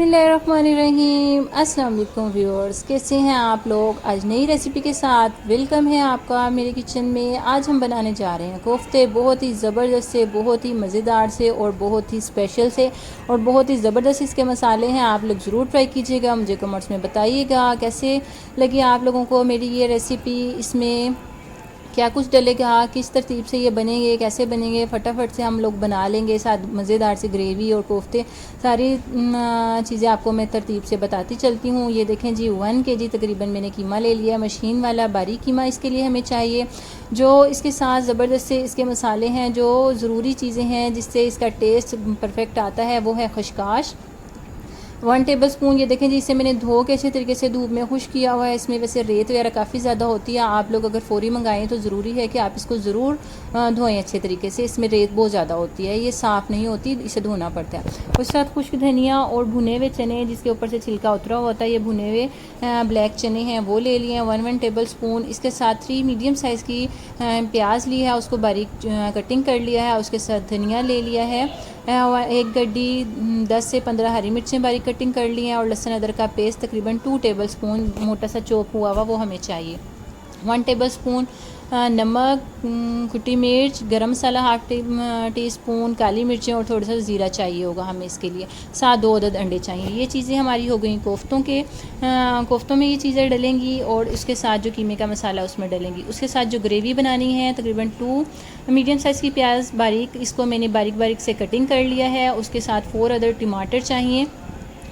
बिस्मिल्लाहिर्रहमानिर्रहीम। अस्सलाम वालेकुम व्यूअर्स, कैसे हैं आप लोग। आज नई रेसिपी के साथ वेलकम है आपका मेरे किचन में। आज हम बनाने जा रहे हैं कोफ्ते, बहुत ही ज़बरदस्त से, बहुत ही मज़ेदार से और बहुत ही स्पेशल से और बहुत ही ज़बरदस्त इसके मसाले हैं। आप लोग ज़रूर ट्राई कीजिएगा, मुझे कमेंट्स में बताइएगा कैसे लगी आप लोगों को मेरी ये रेसिपी, इसमें क्या कुछ डलेगा, किस तरतीब से ये बनेंगे, कैसे बनेंगे, फटाफट से हम लोग बना लेंगे। साथ मज़ेदार से ग्रेवी और कोफ्ते, सारी चीज़ें आपको मैं तरतीब से बताती चलती हूँ। ये देखें जी, 1 kg तकरीबन मैंने कीमा ले लिया, मशीन वाला बारीक कीमा इसके लिए हमें चाहिए। जो इसके साथ ज़बरदस्त से इसके मसाले हैं, जो ज़रूरी चीज़ें हैं जिससे इसका टेस्ट परफेक्ट आता है, वो है खशकाश 1 टेबलस्पून। ये देखें जी, इसे मैंने धो के अच्छे तरीके से धूप में खुश किया हुआ है। इसमें वैसे रेत वगैरह काफ़ी ज़्यादा होती है, आप लोग अगर फ़ौरी मंगाएं तो ज़रूरी है कि आप इसको ज़रूर धोएं अच्छे तरीके से। इसमें रेत बहुत ज़्यादा होती है, ये साफ़ नहीं होती, इसे धोना पड़ता है। उसके साथ खुश्क धनिया और भुने हुए चने, जिसके ऊपर से छिलका उतरा हुआ होता है, ये भुने हुए ब्लैक चने हैं, वो ले लिए हैं 1 टेबलस्पून। इसके साथ 3 मीडियम साइज़ की प्याज ली है, उसको बारीक कटिंग कर लिया है। उसके साथ धनिया ले लिया है, 1 गड्डी 10 से 15 हरी मिर्चें बारीक कटिंग कर ली हैं, और लहसुन अदरक का पेस्ट तकरीबन 2 टेबलस्पून मोटा सा चॉप हुआ हुआ वो हमें चाहिए। 1 टेबलस्पून नमक, खट्टी मिर्च, गरम मसाला 1/2 टीस्पून, काली मिर्चें और थोड़ा सा ज़ीरा चाहिए होगा हमें इसके लिए। साथ 2 अदद अंडे चाहिए। ये चीज़ें हमारी हो गई कोफ्तों में ये चीज़ें डलेंगी, और इसके साथ जो कीमे का मसाला उसमें डलेंगी। उसके साथ जो ग्रेवी बनानी है, तकरीबन 2 मीडियम साइज़ की प्याज बारीक, इसको मैंने बारीक बारीक से कटिंग कर लिया है। उसके साथ 4 अदद टमाटर चाहिए,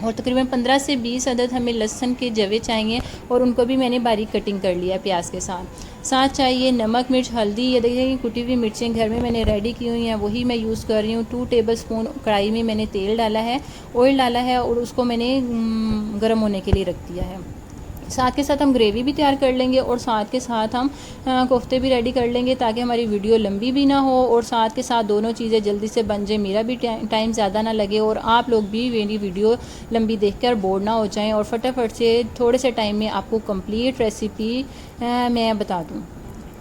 और तकरीबन 15 से 20 अदद हमें लहसुन के जवे चाहिए, और उनको भी मैंने बारीक कटिंग कर लिया है प्याज के साथ चाहिए नमक, मिर्च, हल्दी। ये देखिए कुटी हुई मिर्चें घर में मैंने रेडी की हुई हैं, वही मैं यूज़ कर रही हूँ। 2 टेबलस्पून कढ़ाई में मैंने तेल डाला है, ऑयल डाला है, और उसको मैंने गर्म होने के लिए रख दिया है। साथ के साथ हम ग्रेवी भी तैयार कर लेंगे, और साथ के साथ हम कोफ्ते भी रेडी कर लेंगे, ताकि हमारी वीडियो लंबी भी ना हो, और साथ के साथ दोनों चीज़ें जल्दी से बन जाए, मेरा भी टाइम ज़्यादा ना लगे, और आप लोग भी मेरी वीडियो लंबी देखकर बोर ना हो जाएं, और फटाफट से थोड़े से टाइम में आपको कंप्लीट रेसिपी मैं बता दूँ।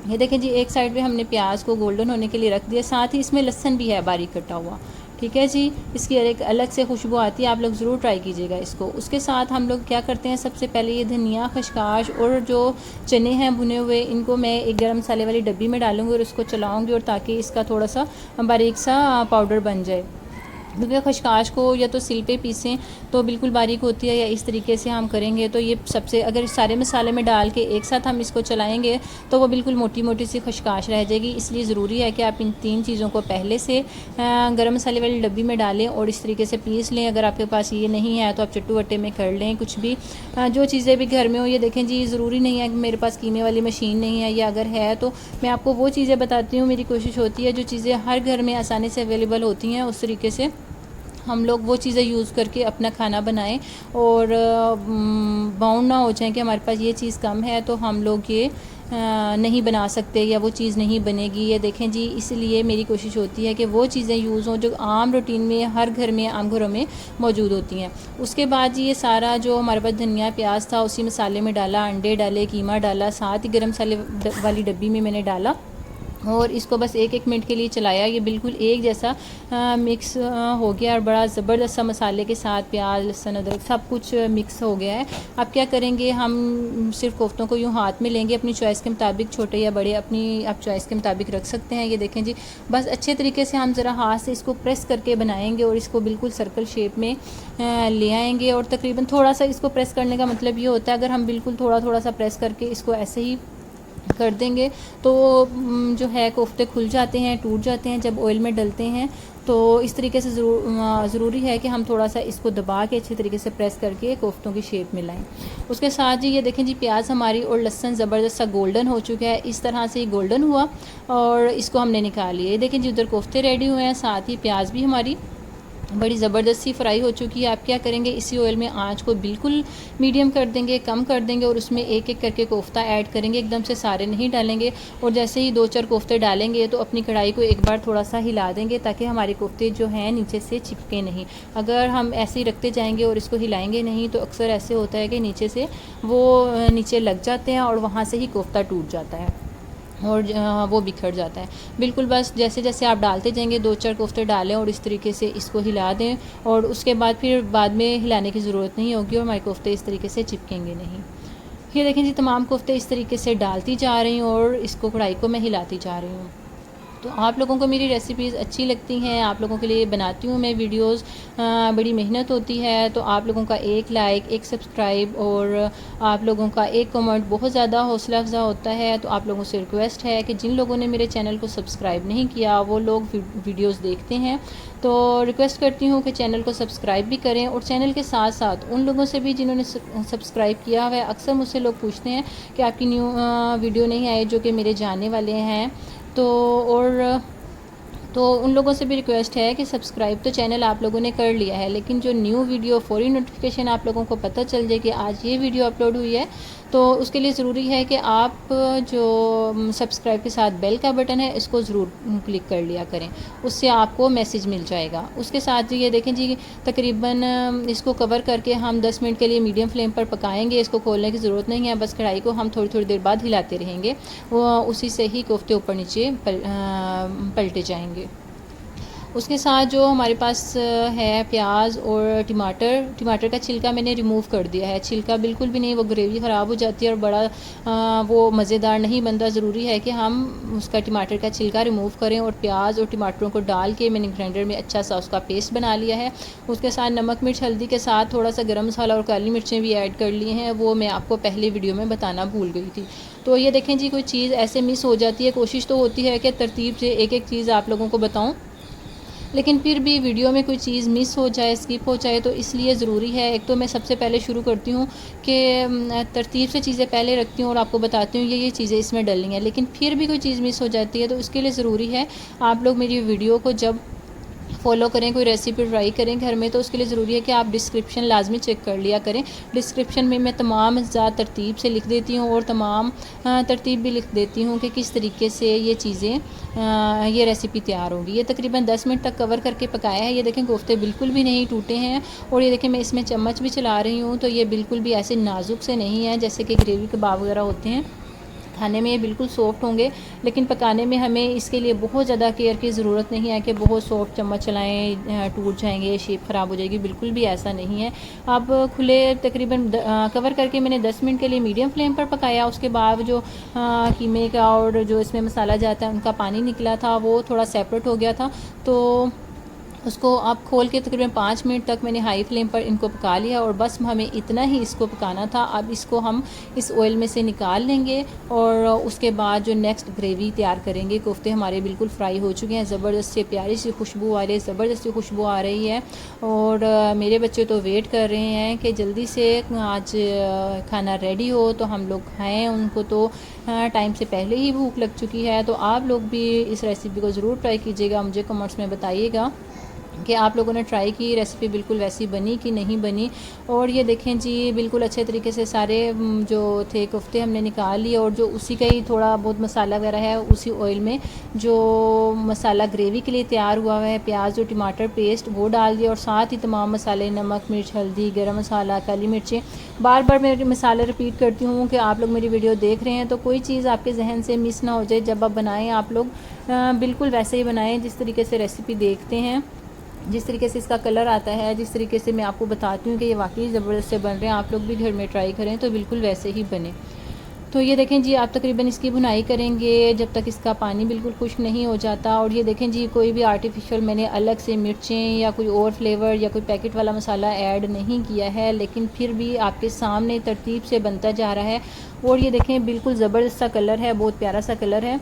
ये देखें जी, एक साइड पे हमने प्याज को गोल्डन होने के लिए रख दिया, साथ ही इसमें लहसुन भी है बारीक कटा हुआ। ठीक है जी, इसकी एक अलग से खुशबू आती है, आप लोग ज़रूर ट्राई कीजिएगा इसको। उसके साथ हम लोग क्या करते हैं, सबसे पहले ये धनिया, खशकाश और जो चने हैं भुने हुए, इनको मैं एक गरम मसाले वाली डब्बी में डालूंगी और इसको चलाऊंगी, और ताकि इसका थोड़ा सा बारीक सा पाउडर बन जाए। क्योंकि खशकाश को या तो सिल पे पीसें तो बिल्कुल बारीक होती है, या इस तरीके से हम करेंगे तो ये सबसे, अगर सारे मसाले में डाल के एक साथ हम इसको चलाएंगे तो वो बिल्कुल मोटी मोटी सी खशकाश रह जाएगी। इसलिए ज़रूरी है कि आप इन 3 चीज़ों को पहले से गरम मसाले वाली डब्बी में डालें और इस तरीके से पीस लें। अगर आपके पास ये नहीं है तो आप चट्टू वट्टे में कर लें, कुछ भी जो चीज़ें भी घर में हो। ये देखें जी, ज़रूरी नहीं है कि मेरे पास कीमे वाली मशीन नहीं है, या अगर है तो मैं आपको वो चीज़ें बताती हूँ। मेरी कोशिश होती है जो चीज़ें हर घर में आसानी से अवेलेबल होती हैं, उस तरीके से हम लोग वो चीज़ें यूज़ करके अपना खाना बनाएं, और बाउंड ना हो जाए कि हमारे पास ये चीज़ कम है तो हम लोग ये नहीं बना सकते, या वो चीज़ नहीं बनेगी। ये देखें जी, इसलिए मेरी कोशिश होती है कि वो चीज़ें यूज़ हों जो आम रूटीन में हर घर में, आम घरों में मौजूद होती हैं। उसके बाद जी, ये सारा जो हमारे पास धनिया प्याज था उसी मसाले में डाला, अंडे डाले, कीमा डाला, साथ ही गरम मसाले वाली डब्बी में मैंने डाला, और इसको बस 1-1 मिनट के लिए चलाया। ये बिल्कुल एक जैसा मिक्स हो गया, और बड़ा ज़बरदस्त सा मसाले के साथ प्याज, लहसुन, अदरक सब कुछ मिक्स हो गया है। अब क्या करेंगे, हम सिर्फ कोफ्तों को यूँ हाथ में लेंगे, अपनी चॉइस के मुताबिक, छोटे या बड़े अपनी आप चॉइस के मुताबिक रख सकते हैं। ये देखें जी, बस अच्छे तरीके से हम ज़रा हाथ से इसको प्रेस करके बनाएंगे, और इसको बिल्कुल सर्कल शेप में ले आएंगे। और तकरीबन थोड़ा सा इसको प्रेस करने का मतलब ये होता है, अगर हम बिल्कुल थोड़ा थोड़ा सा प्रेस करके इसको ऐसे ही कर देंगे तो जो है कोफ्ते खुल जाते हैं, टूट जाते हैं जब ऑयल में डलते हैं। तो इस तरीके से ज़रूरी है कि हम थोड़ा सा इसको दबा के अच्छे तरीके से प्रेस करके कोफ्तों की शेप में लाएं। उसके साथ जी, ये देखें जी, प्याज हमारी और लहसुन ज़बरदस्त सा गोल्डन हो चुका है। इस तरह से ही गोल्डन हुआ, और इसको हमने निकाल लिया। ये देखें जी, उधर कोफ्ते रेडी हुए हैं, साथ ही प्याज भी हमारी बड़ी ज़बरदस्त सी फ्राई हो चुकी है। आप क्या करेंगे, इसी ऑयल में आंच को बिल्कुल मीडियम कर देंगे, कम कर देंगे, और उसमें एक एक करके कोफ्ता ऐड करेंगे, एकदम से सारे नहीं डालेंगे। और जैसे ही 2-4 कोफ्ते डालेंगे तो अपनी कढ़ाई को एक बार थोड़ा सा हिला देंगे, ताकि हमारे कोफ्ते जो हैं नीचे से चिपके नहीं। अगर हम ऐसे ही रखते जाएंगे और इसको हिलाएंगे नहीं तो अक्सर ऐसे होता है कि नीचे से वो नीचे लग जाते हैं, और वहाँ से ही कोफ्ता टूट जाता है। और वो बिखर जाता है। बिल्कुल बस जैसे जैसे आप डालते जाएंगे 2-4 कोफ्ते डालें और इस तरीके से इसको हिला दें, और उसके बाद फिर बाद में हिलाने की ज़रूरत नहीं होगी और हमारे कोफ्ते इस तरीके से चिपकेंगे नहीं। ये देखें जी, तमाम कोफ्ते इस तरीके से डालती जा रही हूँ और इसको कढ़ाई को मैं हिलाती जा रही हूँ। तो आप लोगों को मेरी रेसिपीज़ अच्छी लगती हैं, आप लोगों के लिए बनाती हूँ मैं वीडियोस। बड़ी मेहनत होती है, तो आप लोगों का एक लाइक, एक सब्सक्राइब और आप लोगों का एक कमेंट बहुत ज़्यादा हौसला अफ़ज़ा होता है। तो आप लोगों से रिक्वेस्ट है कि जिन लोगों ने मेरे चैनल को सब्सक्राइब नहीं किया वो लोग वीडियोस देखते हैं, तो रिक्वेस्ट करती हूँ कि चैनल को सब्सक्राइब भी करें। और चैनल के साथ साथ उन लोगों से भी जिन्होंने सब्सक्राइब किया हुआ है, अक्सर मुझसे लोग पूछते हैं कि आपकी न्यू वीडियो नहीं आई, जो कि मेरे जानने वाले हैं। तो उन लोगों से भी रिक्वेस्ट है कि सब्सक्राइब तो चैनल आप लोगों ने कर लिया है, लेकिन जो न्यू वीडियो फौरी नोटिफिकेशन आप लोगों को पता चल जाए कि आज ये वीडियो अपलोड हुई है, तो उसके लिए ज़रूरी है कि आप जो सब्सक्राइब के साथ बेल का बटन है इसको ज़रूर क्लिक कर लिया करें, उससे आपको मैसेज मिल जाएगा। उसके साथ ये देखें जी, तकरीबन इसको कवर करके हम 10 मिनट के लिए मीडियम फ्लेम पर पकाएंगे। इसको खोलने की ज़रूरत नहीं है, बस कढ़ाई को हम थोड़ी थोड़ी देर बाद हिलाते रहेंगे, वो उसी से ही कोफ्ते ऊपर नीचे पलटे जाएंगे। उसके साथ जो हमारे पास है प्याज और टमाटर का छिलका मैंने रिमूव कर दिया है। छिलका बिल्कुल भी नहीं, वो ग्रेवी ख़राब हो जाती है और बड़ा वो मज़ेदार नहीं बनता। ज़रूरी है कि हम उसका टमाटर का छिलका रिमूव करें। और प्याज और टमाटरों को डाल के मैंने ग्राइंडर में अच्छा सा उसका पेस्ट बना लिया है। उसके साथ नमक मिर्च हल्दी के साथ थोड़ा सा गरम मसाला और काली मिर्चें भी ऐड कर ली हैं, वो मैं आपको पहले वीडियो में बताना भूल गई थी। तो ये देखें जी, कोई चीज़ ऐसे मिस हो जाती है, कोशिश तो होती है कि तरतीब से एक एक चीज़ आप लोगों को बताऊँ, लेकिन फिर भी वीडियो में कोई चीज़ मिस हो जाए, स्किप हो जाए, तो इसलिए ज़रूरी है, एक तो मैं सबसे पहले शुरू करती हूँ कि तरतीब से चीज़ें पहले रखती हूँ और आपको बताती हूँ ये चीज़ें इसमें डलनी है। लेकिन फिर भी कोई चीज़ मिस हो जाती है, तो उसके लिए ज़रूरी है आप लोग मेरी वीडियो को जब फॉलो करें, कोई रेसिपी ट्राई करें घर में, तो उसके लिए ज़रूरी है कि आप डिस्क्रिप्शन लाजमी चेक कर लिया करें। डिस्क्रिप्शन में मैं तमाम ज़्यादा तरतीब से लिख देती हूँ और तमाम तरतीब भी लिख देती हूँ कि किस तरीके से ये चीज़ें ये रेसिपी तैयार होगी। ये तकरीबन 10 मिनट तक कवर करके पकाया है। ये देखें कोफ्ते बिल्कुल भी नहीं टूटे हैं, और ये देखें मैं इसमें चम्मच भी चला रही हूँ, तो ये बिल्कुल भी ऐसे नाजुक से नहीं है जैसे कि ग्रेवी कबाब वगैरह होते हैं। खाने में ये बिल्कुल सॉफ्ट होंगे, लेकिन पकाने में हमें इसके लिए बहुत ज़्यादा केयर की ज़रूरत नहीं है कि बहुत सॉफ्ट चम्मच चलाएं टूट जाएंगे, शेप ख़राब हो जाएगी, बिल्कुल भी ऐसा नहीं है। अब खुले तकरीबन कवर करके मैंने 10 मिनट के लिए मीडियम फ्लेम पर पकाया। उसके बाद जो कीमे का और जो इसमें मसाला जाता है उनका पानी निकला था, वो थोड़ा सेपरेट हो गया था, तो उसको आप खोल के तकरीबन 5 मिनट तक मैंने हाई फ्लेम पर इनको पका लिया, और बस हमें इतना ही इसको पकाना था। अब इसको हम इस ऑयल में से निकाल लेंगे और उसके बाद जो नेक्स्ट ग्रेवी तैयार करेंगे। कोफ्ते हमारे बिल्कुल फ्राई हो चुके हैं, ज़बरदस्त से प्यारी सी खुशबू आ रही है, ज़बरदस्त सी खुशबू आ रही है। और मेरे बच्चे तो वेट कर रहे हैं कि जल्दी से आज खाना रेडी हो तो हम लोग खाएँ। उनको तो टाइम से पहले ही भूख लग चुकी है। तो आप लोग भी इस रेसिपी को ज़रूर ट्राई कीजिएगा, मुझे कमेंट्स में बताइएगा कि आप लोगों ने ट्राई की, रेसिपी बिल्कुल वैसी बनी कि नहीं बनी। और ये देखें जी, बिल्कुल अच्छे तरीके से सारे जो थे कोफ्ते हमने निकाल लिए, और जो उसी का ही थोड़ा बहुत मसाला वगैरह है उसी ऑयल में जो मसाला ग्रेवी के लिए तैयार हुआ है, प्याज और टमाटर पेस्ट, वो डाल दिया। और साथ ही तमाम मसाले, नमक मिर्च हल्दी गरम मसाला काली मिर्चें। बार बार मैं मसाले रिपीट करती हूँ कि आप लोग मेरी वीडियो देख रहे हैं तो कोई चीज़ आपके जहन से मिस ना हो जाए। जब आप बनाएँ आप लोग बिल्कुल वैसे ही बनाएँ जिस तरीके से रेसिपी देखते हैं, जिस तरीके से इसका कलर आता है, जिस तरीके से मैं आपको बताती हूँ कि ये वाकई ज़बरदस्त से बन रहे हैं। आप लोग भी घर में ट्राई करें तो बिल्कुल वैसे ही बने। तो ये देखें जी, आप तकरीबन इसकी भुनाई करेंगे जब तक इसका पानी बिल्कुल खुश्क नहीं हो जाता। और ये देखें जी, कोई भी आर्टिफिशियल मैंने अलग से मिर्चें या कोई और फ्लेवर या कोई पैकेट वाला मसाला ऐड नहीं किया है, लेकिन फिर भी आपके सामने तरतीब से बनता जा रहा है। और ये देखें बिल्कुल ज़बरदस्त सा कलर है, बहुत प्यारा सा कलर है।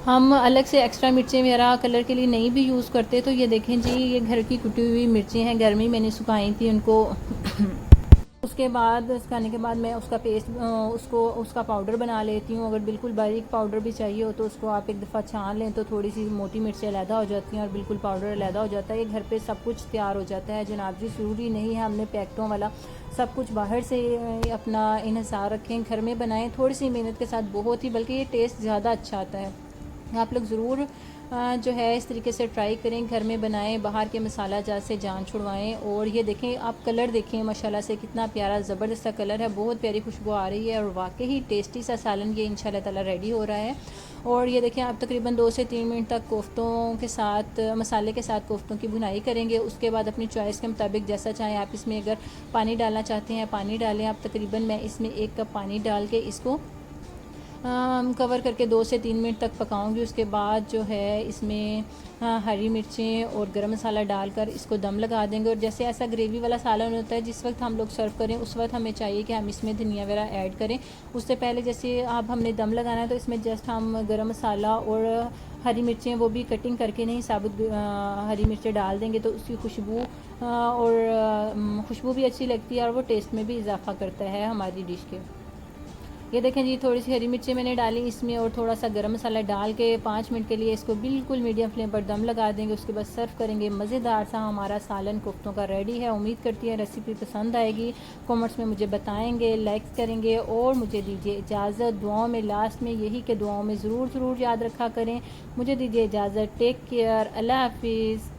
हम अलग से एक्स्ट्रा मिर्चें वगैरह कलर के लिए नहीं भी यूज़ करते। तो ये देखें जी, ये घर की कुटी हुई मिर्चें हैं, घर में मैंने सुखाई थी उनको। उसके बाद सुखाने के बाद मैं उसका पेस्ट उसका पाउडर बना लेती हूँ। अगर बिल्कुल बारीक पाउडर भी चाहिए हो तो उसको आप एक दफ़ा छान लें तो थोड़ी सी मोटी मिर्चें अलहदा हो जाती हैं और बिल्कुल पाउडर अलहदा हो जाता है। ये घर पे सब कुछ तैयार हो जाता है जनाब जी, ज़रूरी नहीं है हमने पैकेटों वाला सब कुछ बाहर से अपना इन्हिसार रखें, घर में बनाएं थोड़ी सी मेहनत के साथ, बहुत ही, बल्कि ये टेस्ट ज़्यादा अच्छा आता है। आप लोग ज़रूर जो है इस तरीके से ट्राई करें, घर में बनाएं, बाहर के मसाला जात से जान छुड़वाएं। और ये देखें, आप कलर देखें माशाल्लाह से कितना प्यारा ज़बरदस्त सा कलर है, बहुत प्यारी खुशबू आ रही है और वाकई टेस्टी सा सालन ये इंशाल्लाह ताला रेडी हो रहा है। और ये देखें, आप तकरीबन 2 से 3 मिनट तक कोफ्तों के साथ, मसाले के साथ कोफ्तों की भुनाई करेंगे। उसके बाद अपनी चॉइस के मुताबिक जैसा चाहें आप इसमें अगर पानी डालना चाहते हैं पानी डालें आप। तकरीबन मैं इसमें 1 कप पानी डाल के इसको कवर करके 2 से 3 मिनट तक पकाऊंगी। उसके बाद जो है इसमें हरी मिर्चें और गरम मसाला डालकर इसको दम लगा देंगे। और जैसे ऐसा ग्रेवी वाला सालन होता है, जिस वक्त हम लोग सर्व करें उस वक्त हमें चाहिए कि हम इसमें धनिया वगैरह ऐड करें। उससे पहले जैसे अब हमने दम लगाना है तो इसमें जस्ट हम गरम मसाला और हरी मिर्चें, वो भी कटिंग करके नहीं, साबुत हरी मिर्चें डाल देंगे तो उसकी खुशबू और खुशबू भी अच्छी लगती है और वो टेस्ट में भी इजाफ़ा करता है हमारी डिश के। ये देखें जी, थोड़ी सी हरी मिर्ची मैंने डाली इसमें और थोड़ा सा गरम मसाला डाल के 5 मिनट के लिए इसको बिल्कुल मीडियम फ्लेम पर दम लगा देंगे। उसके बाद सर्व करेंगे। मज़ेदार सा हमारा सालन कोफ्तों का रेडी है। उम्मीद करती है रेसिपी पसंद आएगी। कमेंट्स में मुझे बताएंगे, लाइक करेंगे और मुझे दीजिए इजाज़त। दुआओं में लास्ट में यही कि दुआओं में ज़रूर याद रखा करें। मुझे दीजिए इजाज़त। Take care. अल्लाह हाफिज़।